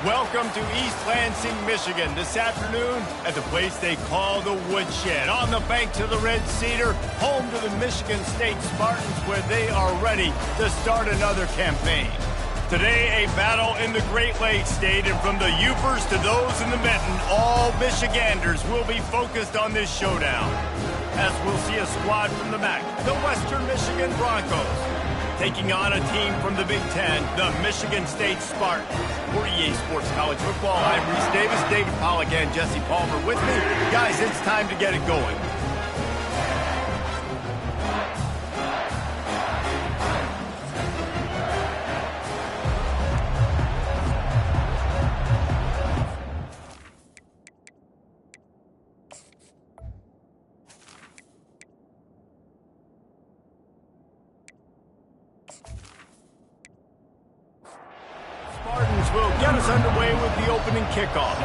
Welcome to East Lansing, Michigan, this afternoon at the place they call the Woodshed, on the banks of the Red Cedar, home to the Michigan State Spartans, where they are ready to start another campaign. Today, a battle in the Great Lakes State, and from the Yoopers to those in the Mitten, all Michiganders will be focused on this showdown, as we'll see a squad from the MAC, the Western Michigan Broncos, taking on a team from the Big Ten, the Michigan State Spartans. For EA Sports College Football, I'm Reese Davis, David Pollack, and Jesse Palmer with me. Guys, it's time to get it going. Will get us underway with the opening kickoff.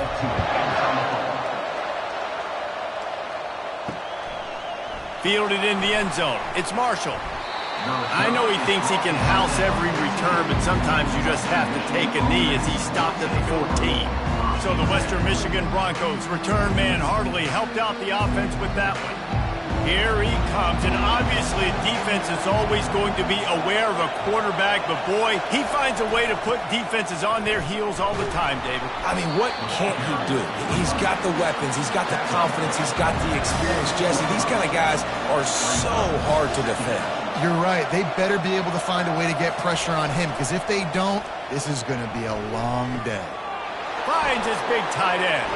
Fielded in the end zone. It's Marshall. I know he thinks he can house every return, but sometimes you just have to take a knee as he stopped at the 14. So the Western Michigan Broncos return man Hartley helped out the offense with that one. Here he comes, and obviously defense is always going to be aware of a quarterback, but boy, he finds a way to put defenses on their heels all the time, David. I mean, what can't he do? He's got the weapons, he's got the confidence, he's got the experience. Jesse, these kind of guys are so hard to defend. You're right. They better be able to find a way to get pressure on him, because if they don't, this is going to be a long day. Finds his big tight end.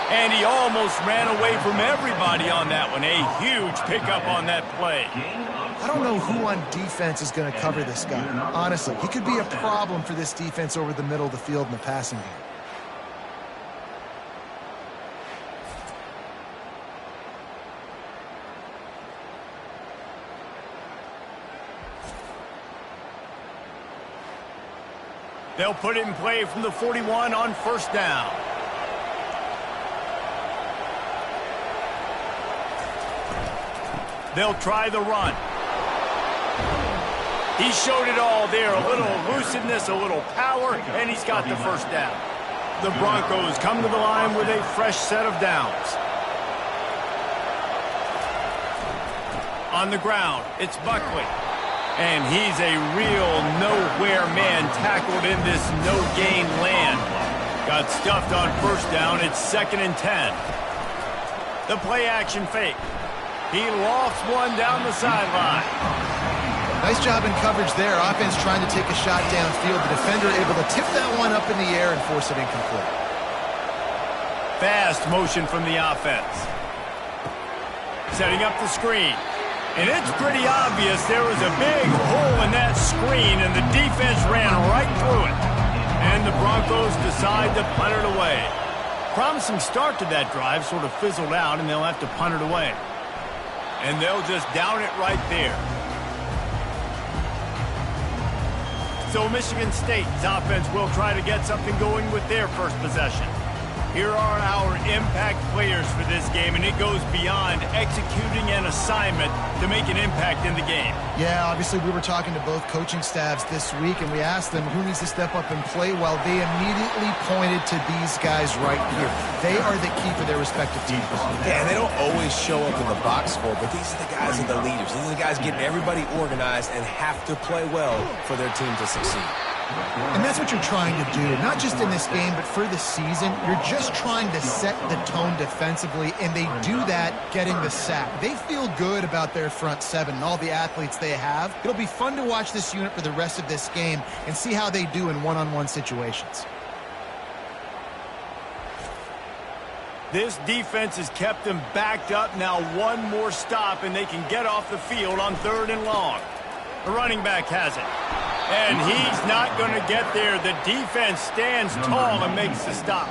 And he almost ran away from everybody on that one. A huge pickup on that play. I don't know who on defense is going to cover this guy. Honestly, he could be a problem for this defense over the middle of the field in the passing game. They'll put it in play from the 41 on first down. They'll try the run. He showed it all there. A little elusiveness, a little power, and he's got the first down. The Broncos come to the line with a fresh set of downs. On the ground, it's Buckley. And he's a real nowhere man tackled in this no-gain land. Got stuffed on first down. It's 2nd and 10. The play-action fake. He lofts one down the sideline. Nice job in coverage there. Offense trying to take a shot downfield. The defender able to tip that one up in the air and force it incomplete. Fast motion from the offense. Setting up the screen. And it's pretty obvious there was a big hole in that screen, and the defense ran right through it. And the Broncos decide to punt it away. Promising start to that drive, sort of fizzled out, and they'll have to punt it away. And they'll just down it right there. So Michigan State's offense will try to get something going with their first possession. Here are our impact players for this game, and it goes beyond executing an assignment to make an impact in the game. Yeah, obviously we were talking to both coaching staffs this week, and we asked them who needs to step up and play well. They immediately pointed to these guys right here. They are the key for their respective teams. Yeah, and they don't always show up in the box score, but these are the guys that are the leaders. These are the guys getting everybody organized and have to play well for their team to succeed. And that's what you're trying to do, not just in this game, but for the season. You're just trying to set the tone defensively, and they do that getting the sack. They feel good about their front seven and all the athletes they have. It'll be fun to watch this unit for the rest of this game and see how they do in one-on-one situations. This defense has kept them backed up. Now one more stop, and they can get off the field on 3rd and long. The running back has it. And he's not going to get there. The defense stands tall and makes the stop.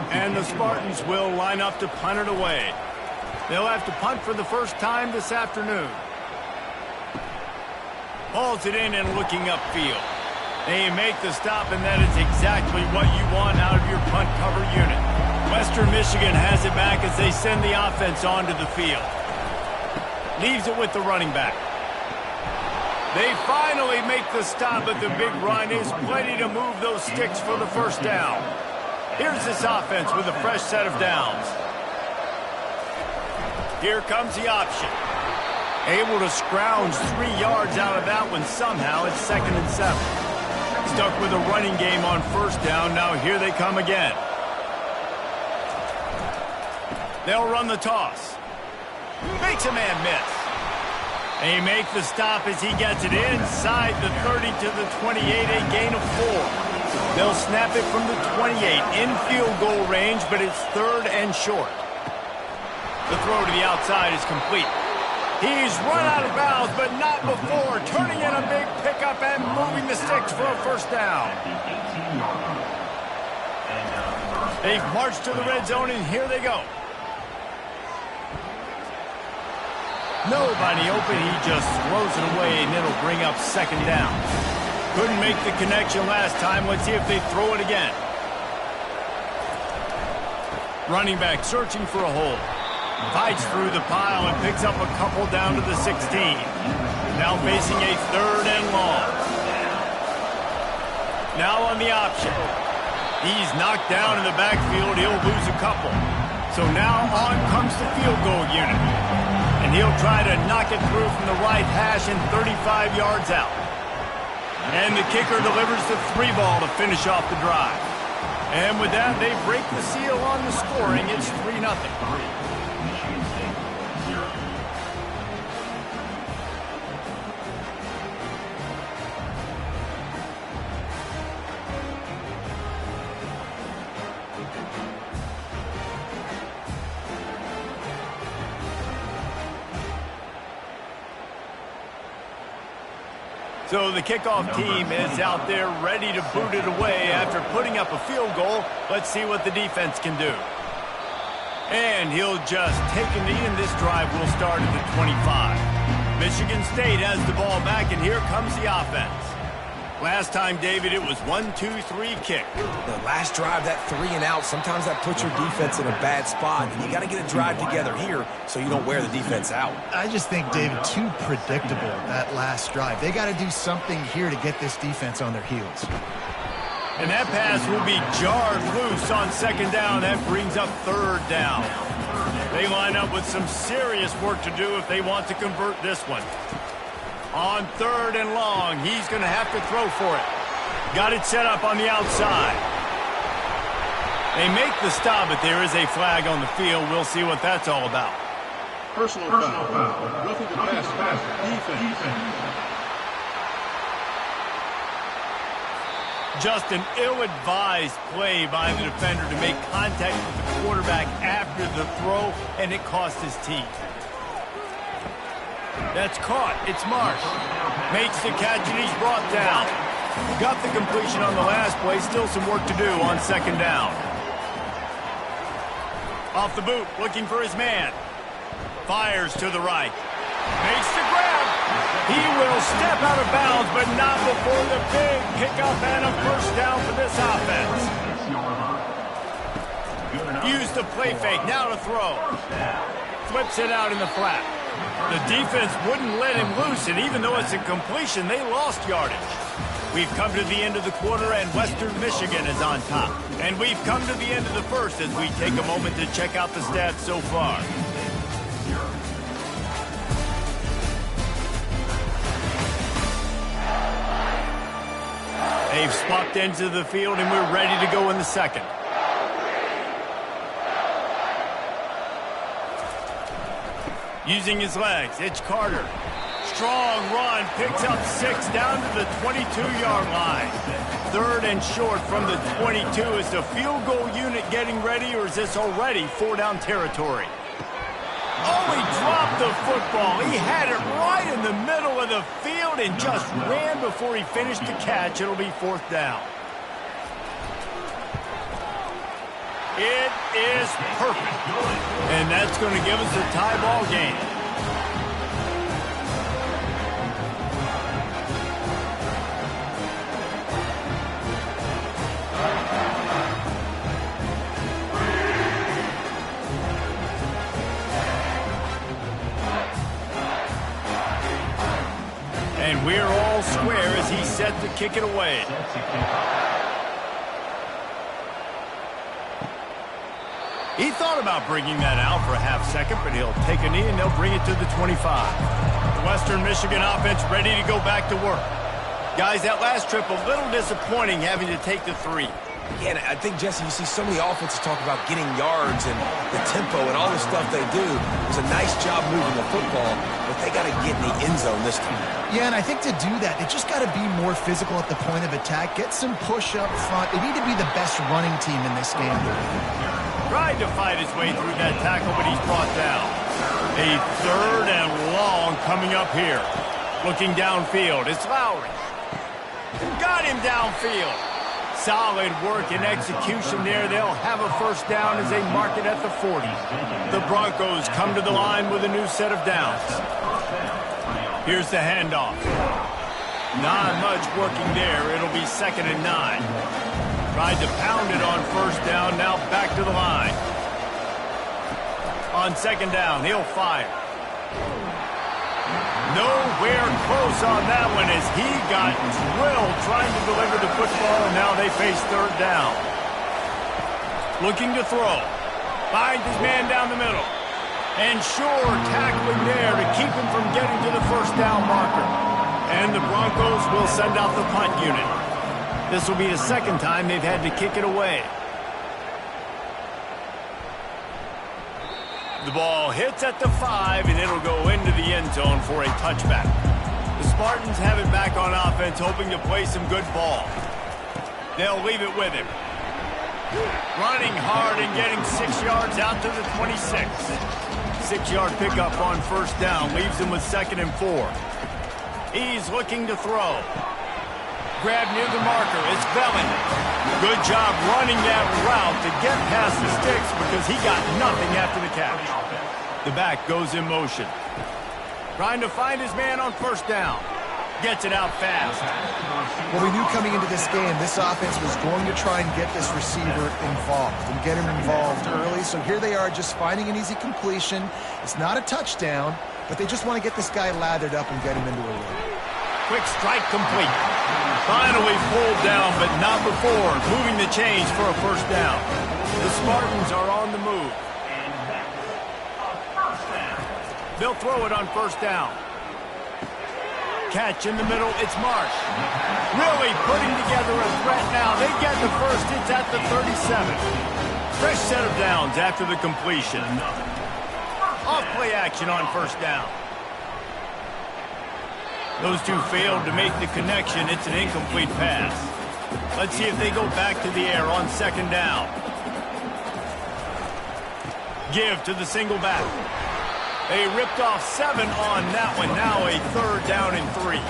And the Spartans will line up to punt it away. They'll have to punt for the first time this afternoon. Hauls it in and looking upfield. They make the stop, and that is exactly what you want out of your punt cover unit. Western Michigan has it back as they send the offense onto the field. Leaves it with the running back. They finally make the stop, but the big run is plenty to move those sticks for the first down. Here's this offense with a fresh set of downs. Here comes the option. Able to scrounge 3 yards out of that one somehow. It's 2nd and 7. Stuck with a running game on first down. Now here they come again. They'll run the toss. Makes a man miss. They make the stop as he gets it inside the 30 to the 28, a gain of 4. They'll snap it from the 28 in field goal range, but it's 3rd and short. The throw to the outside is complete. He's run out of bounds, but not before turning in a big pickup and moving the sticks for a first down. They've marched to the red zone, and here they go. Nobody open. He just throws it away, and it'll bring up 2nd down. Couldn't make the connection last time. Let's see if they throw it again. Running back searching for a hole. Fights through the pile and picks up a couple down to the 16. Now facing a 3rd and long. Now on the option. He's knocked down in the backfield. He'll lose a couple. So now on comes the field goal unit. And he'll try to knock it through from the right hash and 35 yards out. And the kicker delivers the 3 ball to finish off the drive. And with that, they break the seal on the scoring. It's 3-0. So the kickoff team is out there ready to boot it away after putting up a field goal. Let's see what the defense can do. And he'll just take a knee, and this drive will start at the 25. Michigan State has the ball back, and here comes the offense. Last time, David, it was 1-2-3 kick. The last drive, that 3 and out, sometimes that puts your defense in a bad spot, and you got to get a drive together here so you don't wear the defense out. I just think, David, too predictable, that last drive. They got to do something here to get this defense on their heels. And that pass will be jarred loose on 2nd down. That brings up 3rd down. They line up with some serious work to do if they want to convert this one. On 3rd and long, he's going to have to throw for it. Got it set up on the outside. They make the stop, but there is a flag on the field. We'll see what that's all about. Personal foul. Roughing the pass. Defense. Just an ill-advised play by the defender to make contact with the quarterback after the throw, and it cost his team. That's caught. It's Marsh. Makes the catch, and he's brought down. Got the completion on the last play. Still some work to do on 2nd down. Off the boot, looking for his man. Fires to the right. Makes the grab. He will step out of bounds, but not before the big pickup and a first down for this offense. Used the play fake. Now to throw. Flips it out in the flat. The defense wouldn't let him loose, and even though it's a completion, they lost yardage. We've come to the end of the quarter, and Western Michigan is on top. And we've come to the end of the first as we take a moment to check out the stats so far. They've swapped into the field, and we're ready to go in the second. Using his legs, it's Carter. Strong run, picks up 6 down to the 22-yard line. 3rd and short from the 22. Is the field goal unit getting ready, or is this already 4-down territory? Oh, he dropped the football. He had it right in the middle of the field and just ran before he finished the catch. It'll be 4th down. It is perfect. And that's going to give us a tie ball game. And we're all square as he's set to kick it away. He thought about bringing that out for a half second, but he'll take a knee and they'll bring it to the 25. The Western Michigan offense ready to go back to work. Guys, that last trip a little disappointing having to take the 3. Yeah, and I think, Jesse, you see so many offenses talk about getting yards and the tempo and all the stuff they do. It was a nice job moving the football, but they got to get in the end zone this time. Yeah, and I think to do that, they just got to be more physical at the point of attack, get some push up front. They need to be the best running team in this game. Tried to fight his way through that tackle, but he's brought down. A 3rd and long coming up here. Looking downfield, it's Lowry. Got him downfield. Solid work and execution there. They'll have a first down as they mark it at the 40. The Broncos come to the line with a new set of downs. Here's the handoff. Not much working there. It'll be 2nd and 9. Tried to pound it on first down, now back to the line. On 2nd down, he'll fire. Nowhere close on that one as he got drilled trying to deliver the football, and now they face 3rd down. Looking to throw. Finds his man down the middle. And sure, tackling there to keep him from getting to the first down marker. And the Broncos will send out the punt unit. This will be the 2nd time they've had to kick it away. The ball hits at the 5, and it'll go into the end zone for a touchback. The Spartans have it back on offense, hoping to play some good ball. They'll leave it with him. Running hard and getting 6 yards out to the 26. 6-yard pickup on first down, leaves him with 2nd and 4. He's looking to throw. Grab near the marker. It's Bellin. Good job running that route to get past the sticks because he got nothing after the catch. The back goes in motion. Trying to find his man on first down. Gets it out fast. Well, we knew coming into this game, this offense was going to try and get this receiver involved and get him involved early. So here they are just finding an easy completion. It's not a touchdown, but they just want to get this guy lathered up and get him into a run. Quick strike complete. Finally pulled down, but not before. Moving the chains for a first down. The Spartans are on the move. They'll throw it on first down. Catch in the middle, it's Marsh. Really putting together a threat now. They get the first, it's at the 37. Fresh set of downs after the completion. Off play action on first down. Those two failed to make the connection. It's an incomplete pass. Let's see if they go back to the air on 2nd down. Give to the single back. They ripped off 7 on that one. Now a 3rd down and 3.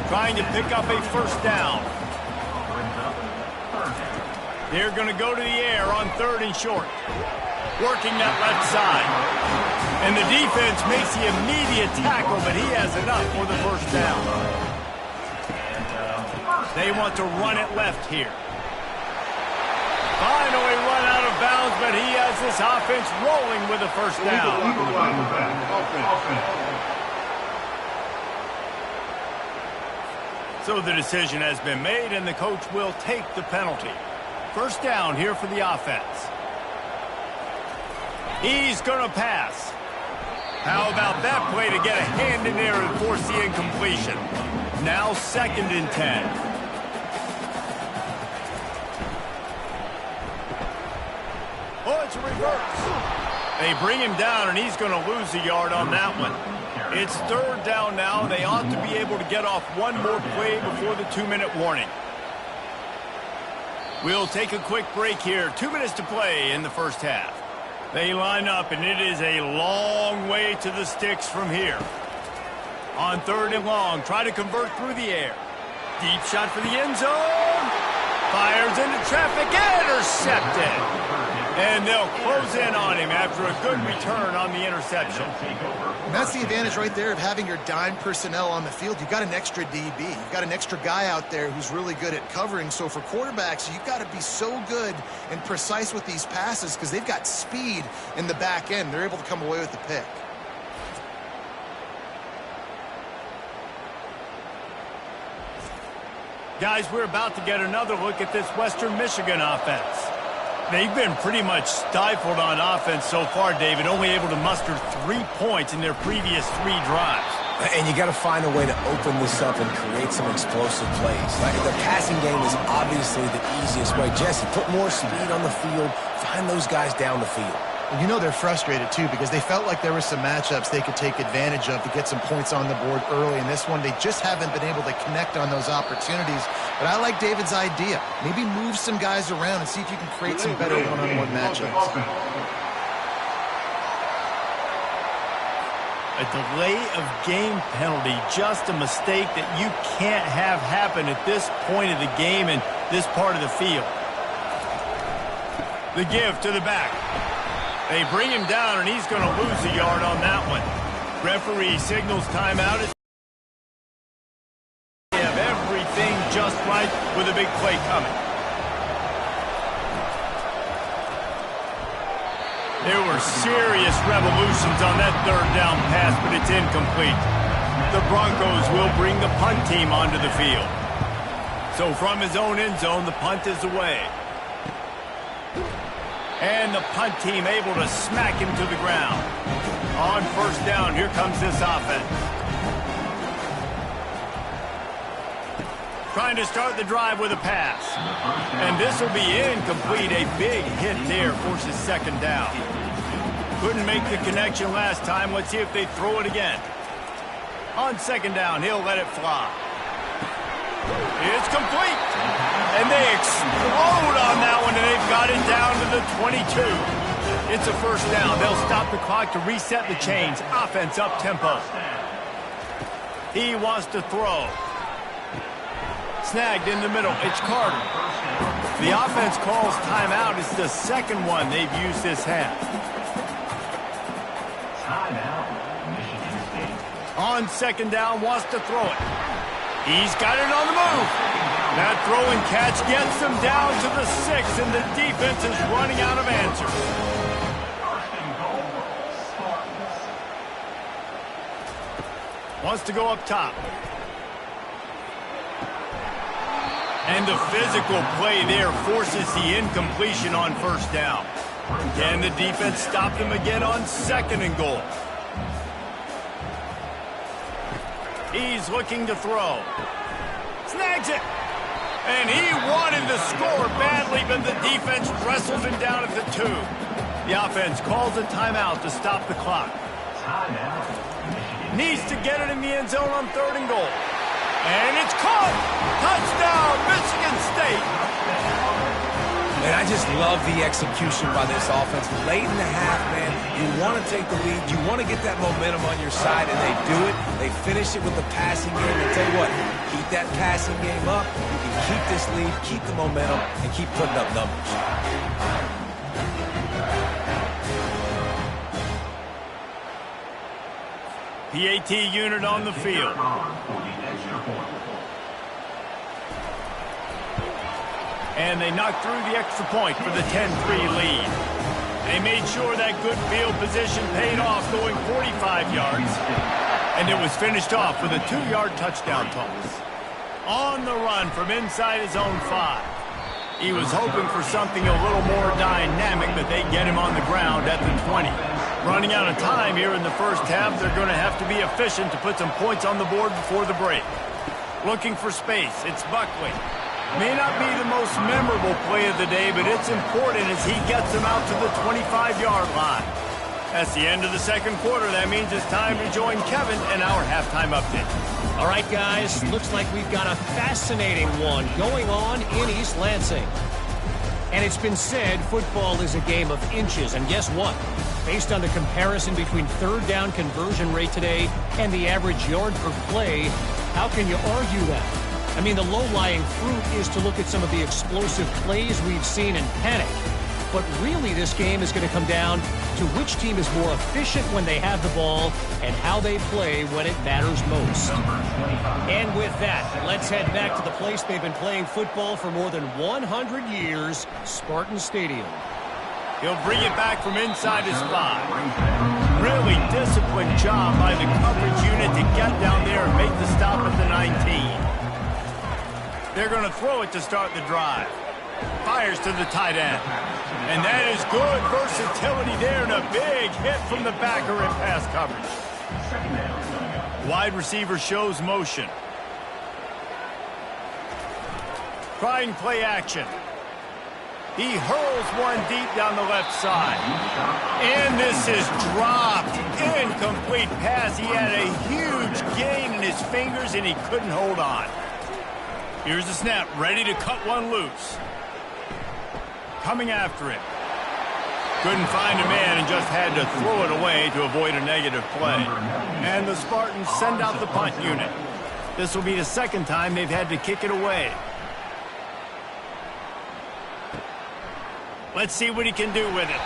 Trying to pick up a first down. They're going to go to the air on 3rd and short. Working that left side. And the defense makes the immediate tackle, but he has enough for the first down. They want to run it left here. Finally run out of bounds, but he has this offense rolling with a first down. So the decision has been made, and the coach will take the penalty. First down here for the offense. He's going to pass. How about that play to get a hand in there and force the incompletion? Now 2nd and 10. Oh, it's a reverse. They bring him down, and he's going to lose a yard on that one. It's 3rd down now. They ought to be able to get off one more play before the 2-minute warning. We'll take a quick break here. 2 minutes to play in the first half. They line up, and it is a long way to the sticks from here. On 3rd and long, try to convert through the air. Deep shot for the end zone. Fires Throws into traffic, intercepted. And they'll close in on him after a good return on the interception. And that's the advantage right there of having your dime personnel on the field. You've got an extra DB. You've got an extra guy out there who's really good at covering. So for quarterbacks, you've got to be so good and precise with these passes because they've got speed in the back end. They're able to come away with the pick. Guys, we're about to get another look at this Western Michigan offense. They've been pretty much stifled on offense so far, David, only able to muster 3 points in their previous 3 drives. And you got to find a way to open this up and create some explosive plays. The passing game is obviously the easiest way. Jesse, put more speed on the field, find those guys down the field. You know they're frustrated, too, because they felt like there were some matchups they could take advantage of to get some points on the board early. In this one, they just haven't been able to connect on those opportunities. But I like David's idea. Maybe move some guys around and see if you can create some better one-on-one matchups. A delay of game penalty, just a mistake that you can't have happen at this point of the game and this part of the field. The give to the back. They bring him down, and he's going to lose a yard on that one. Referee signals timeout. They have everything just right with a big play coming. There were serious revolutions on that third down pass, but it's incomplete. The Broncos will bring the punt team onto the field. So from his own end zone, the punt is away. And the punt team able to smack him to the ground. On first down, here comes this offense. Trying to start the drive with a pass. And this will be incomplete. A big hit there forces second down. Couldn't make the connection last time. Let's see if they throw it again. On second down, he'll let it fly. It's complete. And they explode on that one, and they've got it down to the 22. It's a first down. They'll stop the clock to reset the chains. Offense up tempo. He wants to throw. Snagged in the middle. It's Carter. The offense calls timeout. It's the second one they've used this half. On second down, wants to throw it. He's got it on the move. That throw and catch gets them down to the 6, and the defense is running out of answers. Wants to go up top. And the physical play there forces the incompletion on first down. Can the defense stop them again on second and goal? He's looking to throw. Snags it. And he wanted to score badly, but the defense wrestles him down at the 2. The offense calls a timeout to stop the clock. Needs to get it in the end zone on third and goal. And it's caught. Touchdown, Michigan State. And I just love the execution by this offense. Late in the half, man, you want to take the lead. You want to get that momentum on your side, and they do it. They finish it with the passing game. And tell you what, keep that passing game up. You can keep this lead, keep the momentum, and keep putting up numbers. PAT unit on the field. And they knocked through the extra point for the 10-3 lead. They made sure that good field position paid off, going 45 yards. And it was finished off with a 2-yard touchdown toss. On the run from inside his own 5. He was hoping for something a little more dynamic, but they get him on the ground at the 20. Running out of time here in the first half, they're going to have to be efficient to put some points on the board before the break. Looking for space, it's Buckley. May not be the most memorable play of the day, but it's important as he gets them out to the 25-yard line. That's the end of the second quarter. That means it's time to join Kevin and our halftime update. All right, guys, looks like we've got a fascinating one going on in East Lansing. And it's been said football is a game of inches, and guess what? Based on the comparison between third down conversion rate today and the average yard per play, how can you argue that? I mean, the low-lying fruit is to look at some of the explosive plays we've seen and panic. But really, this game is going to come down to which team is more efficient when they have the ball and how they play when it matters most. And with that, let's head back to the place they've been playing football for more than 100 years, Spartan Stadium. He'll bring it back from inside his 5. Really disciplined job by the coverage unit to get down there and make the stop at the 19. They're going to throw it to start the drive. Fires to the tight end. And that is good versatility there and a big hit from the backer in pass coverage. Wide receiver shows motion. Trying play action. He hurls one deep down the left side. And this is dropped. Incomplete pass. He had a huge gain in his fingers and he couldn't hold on. Here's the snap, ready to cut one loose. Coming after it. Couldn't find a man and just had to throw it away to avoid a negative play. And the Spartans send out the punt unit. This will be the second time they've had to kick it away. Let's see what he can do with it.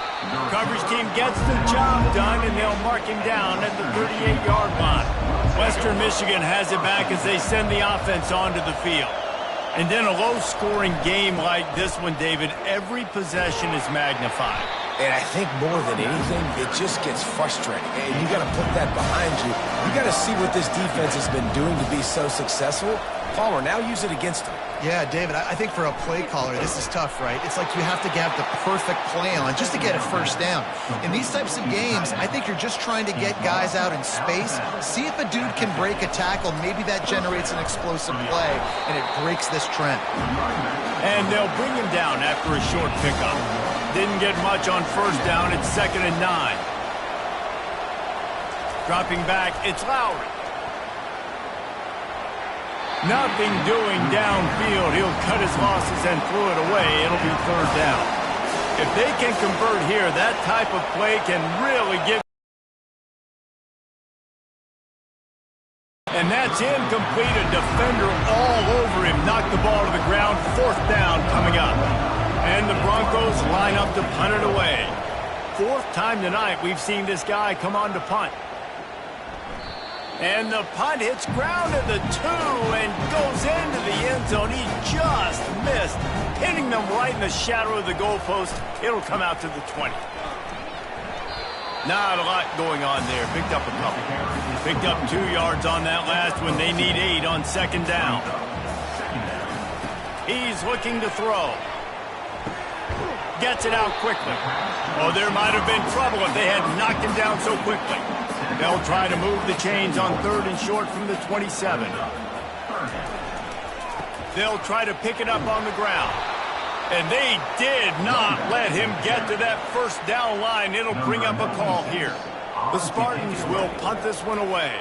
Coverage team gets the job done, and they'll mark him down at the 38-yard line. Western Michigan has it back as they send the offense onto the field. And then a low-scoring game like this one, David, every possession is magnified. And I think more than anything, it just gets frustrating. And you got to put that behind you. You got to see what this defense has been doing to be so successful. Palmer, now use it against them. Yeah, David, I think for a play caller, this is tough, right? It's like you have to have the perfect play on just to get a first down. In these types of games, I think you're just trying to get guys out in space, see if a dude can break a tackle. Maybe that generates an explosive play, and it breaks this trend. And they'll bring him down after a short pickup. Didn't get much on first down. It's 2nd and 9. Dropping back, it's Lowry. Nothing doing downfield. He'll cut his losses and throw it away. It'll be 3rd down. If they can convert here, that type of play can really give. And that's incomplete. A defender all over him. Knocked the ball to the ground. 4th down coming up. And the Broncos line up to punt it away. 4th time tonight we've seen this guy come on to punt. And the punt hits ground at the 2 and goes into the end zone. He just missed, hitting them right in the shadow of the goalpost. It'll come out to the 20. Not a lot going on there. Picked up a couple. Picked up 2 yards on that last one. They need 8 on 2nd down. He's looking to throw. Gets it out quickly. Oh, there might have been trouble if they had knocked him down so quickly. They'll try to move the chains on 3rd and short from the 27. They'll try to pick it up on the ground. And they did not let him get to that 1st down line. It'll bring up a call here. The Spartans will punt this one away.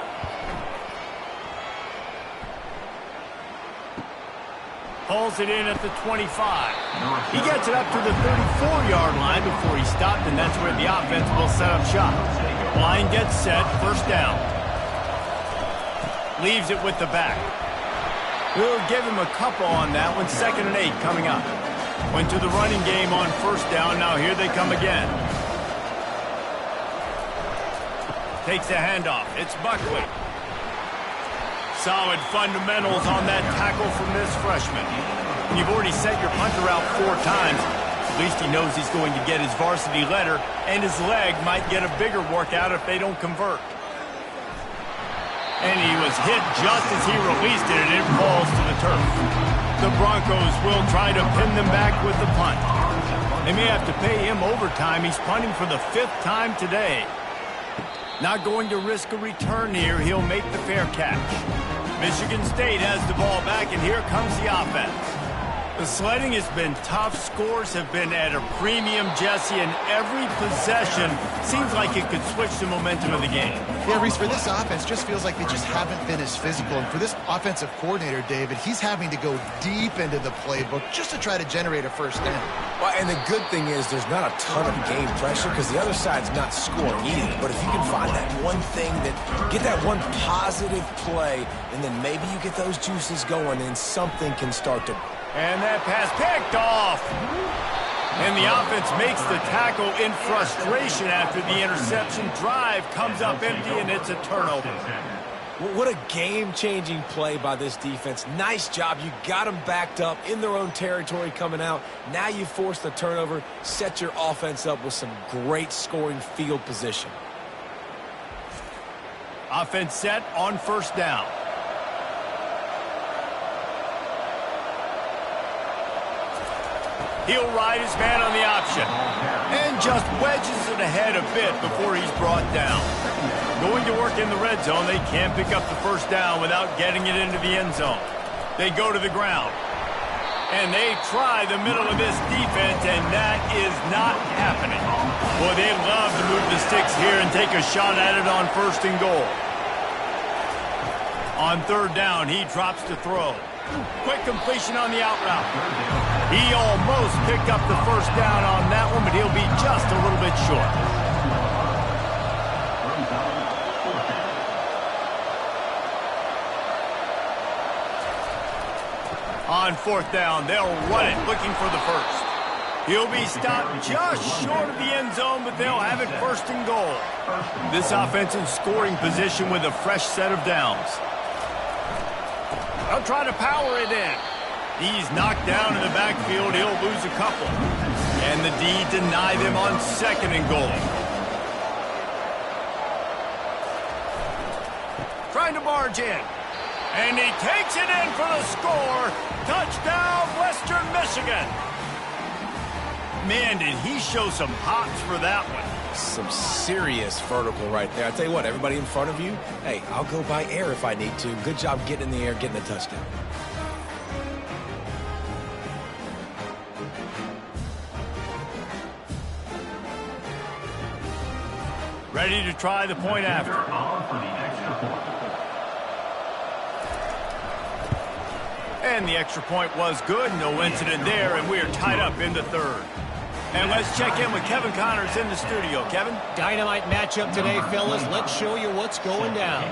Pulls it in at the 25. He gets it up to the 34-yard line before he stopped, and that's where the offense will set up shop. Line gets set, 1st down. Leaves it with the back. We'll give him a couple on that one. 2nd and 8 coming up. Went to the running game on 1st down. Now here they come again. Takes the handoff. It's Buckley. Solid fundamentals on that tackle from this freshman. You've already set your punter out 4 times. At least he knows he's going to get his varsity letter, and his leg might get a bigger workout if they don't convert. And he was hit just as he released it, and it falls to the turf. The Broncos will try to pin them back with the punt. They may have to pay him overtime. He's punting for the 5th time today. Not going to risk a return here. He'll make the fair catch. Michigan State has the ball back, and here comes the offense. The sledding has been tough. Scores have been at a premium, Jesse, and every possession seems like it could switch the momentum of the game. Yeah, Reese, for this offense, just feels like they just haven't been as physical. And for this offensive coordinator, David, he's having to go deep into the playbook just to try to generate a first down. Well, and the good thing is there's not a ton of game pressure because the other side's not scoring either. But if you can find that one thing, get that one positive play, and then maybe you get those juices going and something can start to... And that pass picked off. And the offense makes the tackle in frustration after the interception. Drive comes up empty, and it's a turnover. What a game-changing play by this defense. Nice job. You got them backed up in their own territory coming out. Now you force the turnover, set your offense up with some great scoring field position. Offense set on first down. He'll ride his man on the option. And just wedges it ahead a bit before he's brought down. Going to work in the red zone, they can't pick up the first down without getting it into the end zone. They go to the ground. And they try the middle of this defense, and that is not happening. Boy, they'd love to move the sticks here and take a shot at it on first and goal. On third down, he drops to throw. Quick completion on the out route. He almost picked up the first down on that one, but he'll be just a little bit short. On fourth down, they'll run it, looking for the first. He'll be stopped just short of the end zone, but they'll have it first and goal. This offense in scoring position with a fresh set of downs. They'll try to power it in. He's knocked down in the backfield. He'll lose a couple. And the D deny them on second and goal. Trying to barge in. And he takes it in for the score. Touchdown, Western Michigan. Man, did he show some hops for that one. Some serious vertical right there. I tell you what, everybody in front of you, hey, I'll go by air if I need to. Good job getting in the air, getting a touchdown. Ready to try the point after. And the extra point was good. No incident there, and we are tied up in the third. And let's check in with Kevin Connors in the studio. Kevin? Dynamite matchup today, fellas. Let's show you what's going down.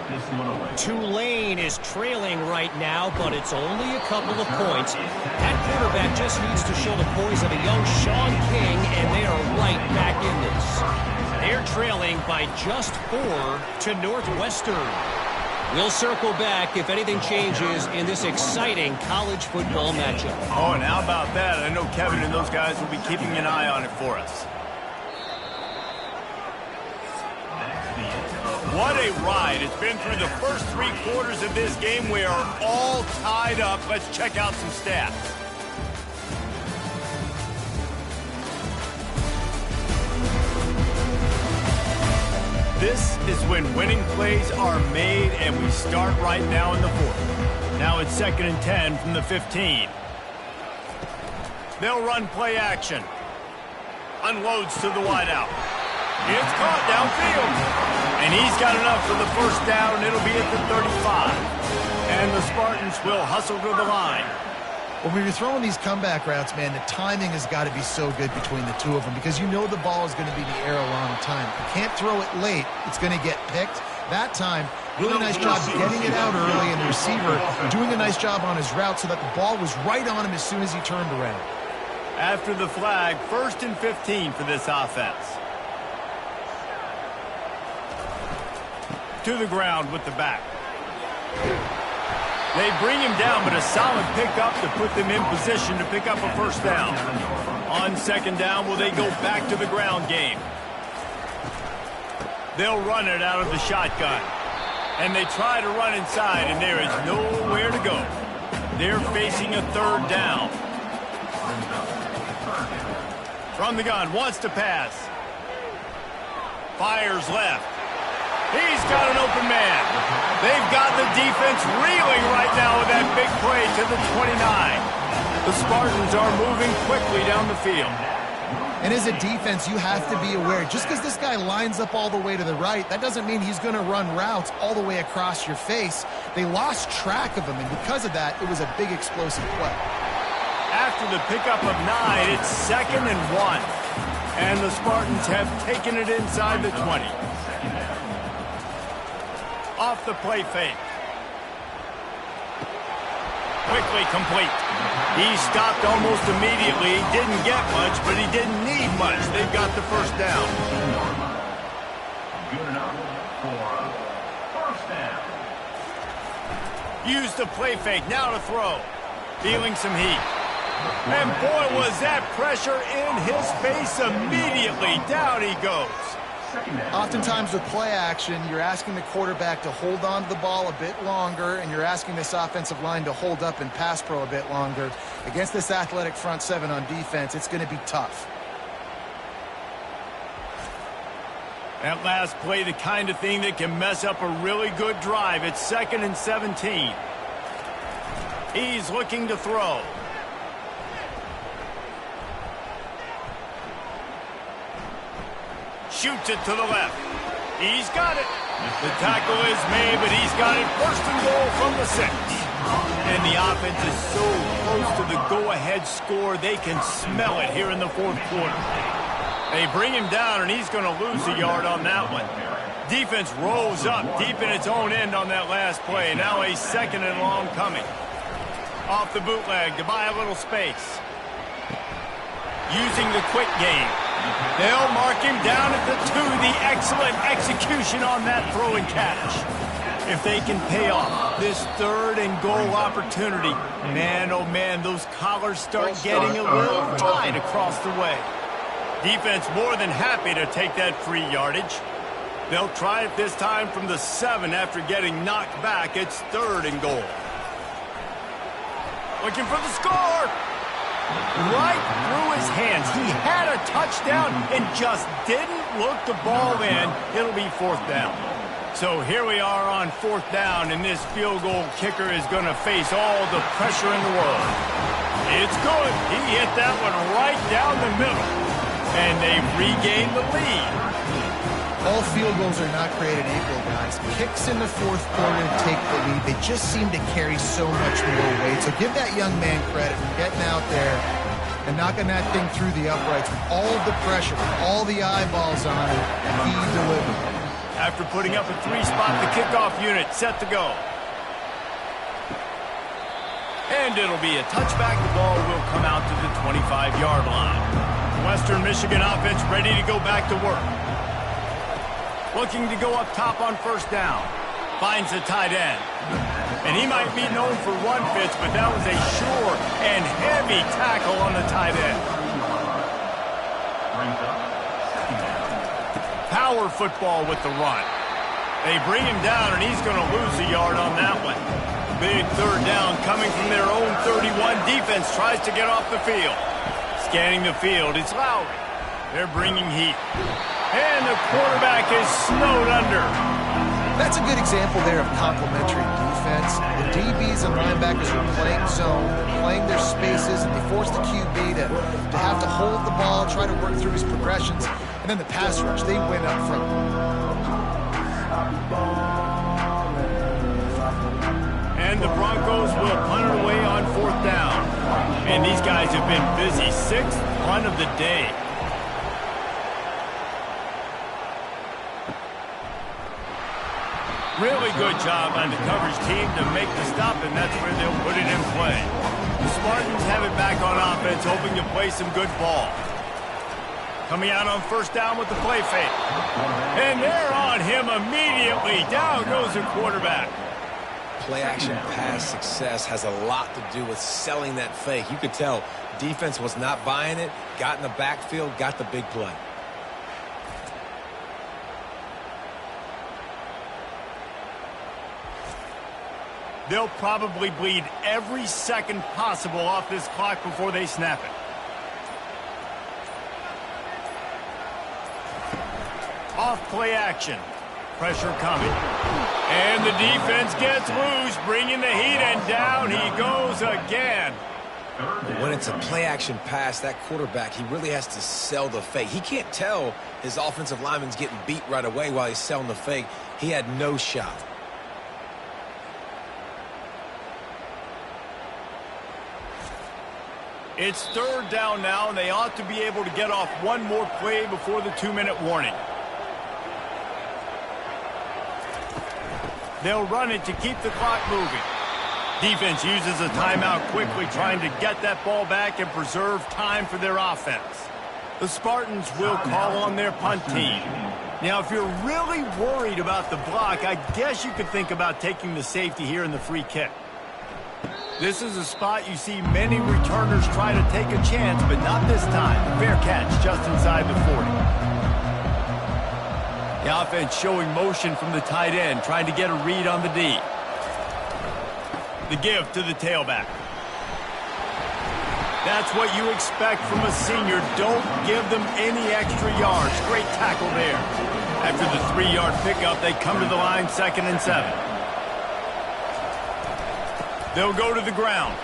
Tulane is trailing right now, but it's only a couple of points. That quarterback just needs to show the poise of a young Sean King, and they are right back in this. They're trailing by just 4 to Northwestern. We'll circle back if anything changes in this exciting college football matchup. Oh, and how about that? I know Kevin and those guys will be keeping an eye on it for us. What a ride. It's been through the first 3 quarters of this game. We are all tied up. Let's check out some stats. This is when winning plays are made, and we start right now in the fourth. Now it's 2nd and 10 from the 15. They'll run play action. Unloads to the wideout. It's caught downfield. And he's got enough for the first down. It'll be at the 35. And the Spartans will hustle to the line. Well, when you're throwing these comeback routes, man, the timing has got to be so good between the two of them because you know the ball is going to be in the air a long time. You can't throw it late. It's going to get picked. That time, really nice job getting it out early, and the receiver doing a nice job on his route so that the ball was right on him as soon as he turned around. After the flag, 1st and 15 for this offense. To the ground with the back. They bring him down, but a solid pickup to put them in position to pick up a first down. On 2nd down, will they go back to the ground game? They'll run it out of the shotgun. And they try to run inside, and there is nowhere to go. They're facing a 3rd down. From the gun, wants to pass. Fires left. He's got an open man. They've got the defense reeling right now with that big play to the 29. The Spartans are moving quickly down the field. And as a defense, you have to be aware, just because this guy lines up all the way to the right, that doesn't mean he's going to run routes all the way across your face. They lost track of him, and because of that, it was a big explosive play. After the pickup of 9, it's 2nd and 1. And the Spartans have taken it inside the 20. Off the play fake. Quickly complete. He stopped almost immediately. He didn't get much, but he didn't need much. They've got the first down. Good enough for first down. Use the play fake. Now to throw. Feeling some heat. And boy, was that pressure in his face immediately. Down he goes. Oftentimes with play action, you're asking the quarterback to hold on to the ball a bit longer, and you're asking this offensive line to hold up in pass pro a bit longer. Against this athletic front seven on defense, it's going to be tough. That last play, the kind of thing that can mess up a really good drive. It's 2nd and 17. He's looking to throw. Shoots it to the left. He's got it. The tackle is made, but he's got it. 1st and goal from the 6. And the offense is so close to the go-ahead score, they can smell it here in the 4th quarter. They bring him down, and he's going to lose a yard on that one. Defense rolls up deep in its own end on that last play. Now a 2nd and long coming. Off the bootleg to buy a little space. Using the quick game. They'll mark him down at the 2. The excellent execution on that throw and catch. If they can pay off this 3rd and goal opportunity, man, oh man, those collars start getting a little tight across the way. Defense more than happy to take that free yardage. They'll try it this time from the 7 after getting knocked back. It's 3rd and goal. Looking for the score. Right through his hands. He had a touchdown and just didn't look the ball in. It'll be 4th down. So here we are on 4th down, and this field goal kicker is going to face all the pressure in the world. It's good. He hit that one right down the middle, and they've regained the lead. All field goals are not created equal, guys. Kicks in the 4th quarter to take the lead. They just seem to carry so much more weight. So give that young man credit for getting out there and knocking that thing through the uprights with all the pressure, all the eyeballs on it. He delivered. After putting up a 3-spot, the kickoff unit set to go. And it'll be a touchback. The ball will come out to the 25-yard line. Western Michigan offense ready to go back to work. Looking to go up top on 1st down. Finds the tight end. And he might be known for run fits, but that was a sure and heavy tackle on the tight end. Power football with the run. They bring him down, and he's going to lose a yard on that one. Big 3rd down coming from their own 31. Defense tries to get off the field. Scanning the field, it's Lowry. They're bringing heat. And the quarterback is snowed under. That's a good example there of complementary defense. The DBs and linebackers are playing zone, they're playing their spaces, and they force the QB to have to hold the ball, try to work through his progressions. And then the pass rush, they win up front. And the Broncos will punt it away on 4th down. And these guys have been busy. 6th punt of the day. Really good job on the coverage team to make the stop, and that's where they'll put it in play. The Spartans have it back on offense, hoping to play some good ball. Coming out on 1st down with the play fake. And they're on him immediately. Down goes the quarterback. Play-action pass success has a lot to do with selling that fake. You could tell defense was not buying it, got in the backfield, got the big play. They'll probably bleed every second possible off this clock before they snap it. Off play action. Pressure coming. And the defense gets loose, bringing the heat, and down he goes again. But when it's a play-action pass, that quarterback, he really has to sell the fake. He can't tell his offensive lineman's getting beat right away while he's selling the fake. He had no shot. It's third down now, and they ought to be able to get off one more play before the 2-minute warning. They'll run it to keep the clock moving. Defense uses a timeout quickly, trying to get that ball back and preserve time for their offense. The Spartans will call on their punt team. Now, if you're really worried about the block, I guess you could think about taking the safety here in the free kick. This is a spot you see many returners try to take a chance, but not this time. Fair catch just inside the 40. The offense showing motion from the tight end, trying to get a read on the D. The give to the tailback. That's what you expect from a senior. Don't give them any extra yards. Great tackle there. After the 3-yard pickup, they come to the line 2nd and 7. They'll go to the ground.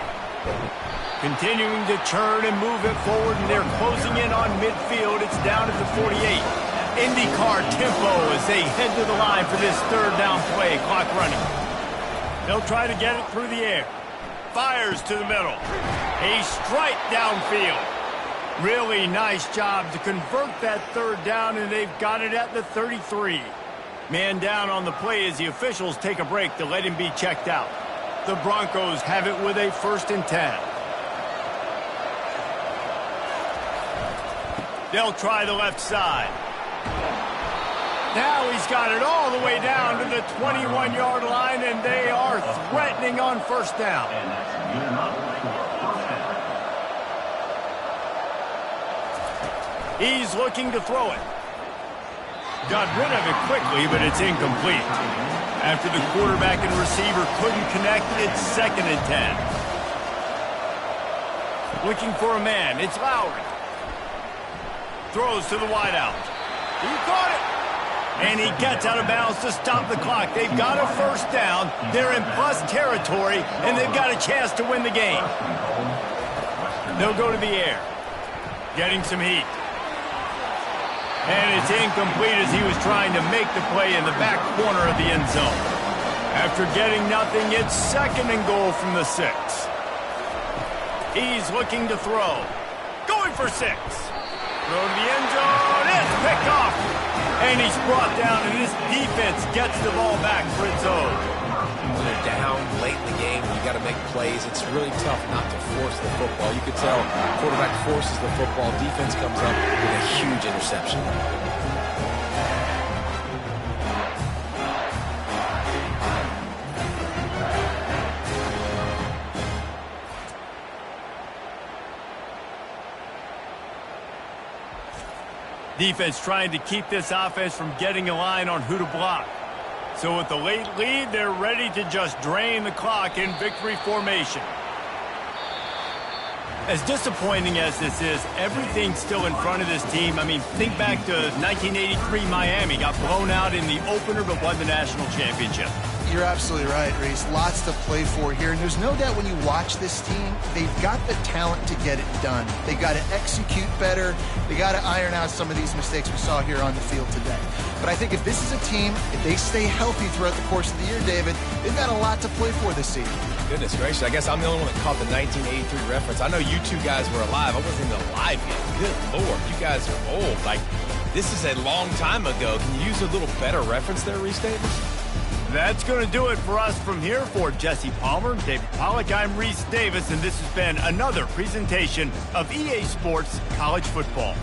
Continuing to churn and move it forward, and they're closing in on midfield. It's down at the 48. IndyCar tempo as they head to the line for this third down play. Clock running. They'll try to get it through the air. Fires to the middle. A strike downfield. Really nice job to convert that third down, and they've got it at the 33. Man down on the play as the officials take a break to let him be checked out. The Broncos have it with a 1st and 10. They'll try the left side. Now he's got it all the way down to the 21-yard line, and they are threatening on 1st down. He's looking to throw it. Got rid of it quickly, but it's incomplete. After the quarterback and receiver couldn't connect, it's 2nd and 10. Looking for a man. It's Lowry. Throws to the wideout. He caught it. And he gets out of bounds to stop the clock. They've got a 1st down. They're in plus territory, and they've got a chance to win the game. They'll go to the air. Getting some heat. And it's incomplete as he was trying to make the play in the back corner of the end zone. After getting nothing, it's 2nd and goal from the 6. He's looking to throw. Going for 6. Throw to the end zone. It's picked off. And he's brought down, and this defense gets the ball back for its own. When they're down late in the game, you got to make plays. It's really tough not to force the football. You could tell quarterback forces the football. Defense comes up with a huge interception. Defense trying to keep this offense from getting a line on who to block. So with the late lead, they're ready to just drain the clock in victory formation. As disappointing as this is, everything's still in front of this team. I mean, think back to 1983 Miami. Got blown out in the opener but won the national championship. You're absolutely right, Reese. Lots to play for here. And there's no doubt when you watch this team, they've got the talent to get it done. They got to execute better. They got to iron out some of these mistakes we saw here on the field today. But I think if this is a team, if they stay healthy throughout the course of the year, David, they've got a lot to play for this season. Goodness gracious, I guess I'm the only one that caught the 1983 reference. I know you two guys were alive. I wasn't even alive yet. Good Lord, you guys are old. Like, this is a long time ago. Can you use a little better reference there, Reese Davis? That's going to do it for us from here. For Jesse Palmer, David Pollack, I'm Reese Davis, and this has been another presentation of EA Sports College Football.